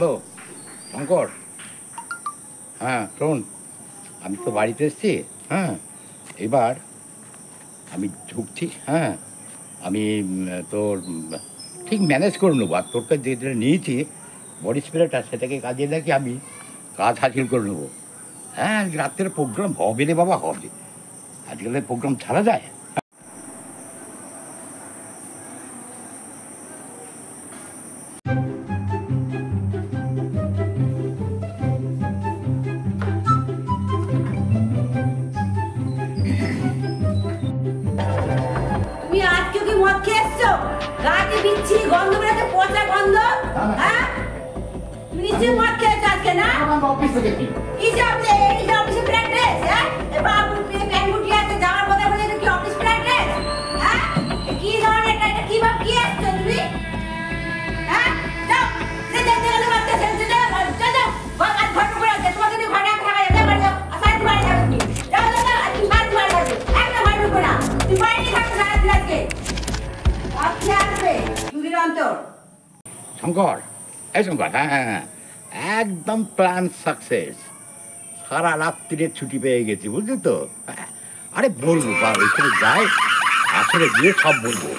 Hello Shankar, হ্যাঁ শোন, আমি তো বাড়িতে এসেছি। হ্যাঁ, এবার আমি ঢুকছি। হ্যাঁ, আমি তোর ঠিক ম্যানেজ করে নেবো। আর তোর কাছে যেটা নিয়েছি বডি স্প্রেটা, সেটাকে কাজে লাগিয়ে আমি কাজ হাসিল করে নেবো। হ্যাঁ, রাত্রের প্রোগ্রাম হবে রে বাবা, হবে। আজকালের প্রোগ্রাম ছাড়া যায়? তুমি আজকে কি মদ খেয়ে এসছো? গায়ে বিচ্ছিরি গন্ধ বেরোচ্ছে, পচা গন্ধ। হ্যাঁ, তুমি নিশ্চয়ই মদ খেয়েছো আজকে, না? অফিস থেকে অফিসে প্র্যাকটিস? হ্যাঁ, বাবু প্যান্টুটি আছে, যাওয়ার কথা বলে কি অফিস প্র্যাকটিস? হ্যাঁ, কি ধরনের এটা কি ভাব কি আসছো তুমি? হ্যাঁ, যাও সে দেখতে গেলে বাচ্চা সেন্সে যাও, যাও ঘর আর ঘর করে আছে, তোমাকে নিয়ে ঘরে থাকা যাবে, বাড়ি যাও, আসার বাড়ি যাবে তুমি। যাও যাও যাও, আর তুমি বাড়ি যাবে, একটা ঘর ঢুকবে না, তুমি বাড়িতে থাকো সারা দিন আজকে। আজকে আসবে দুদিন অন্তর। শঙ্কর, এই শঙ্কর, হ্যাঁ হ্যাঁ হ্যাঁ, একদম প্ল্যান সাকসেস। সারা রাত্রিরে ছুটি পেয়ে গেছি, বুঝলি তো। আরে বলবো বা ওইখানে যাই, আসলে গিয়ে সব বলবো।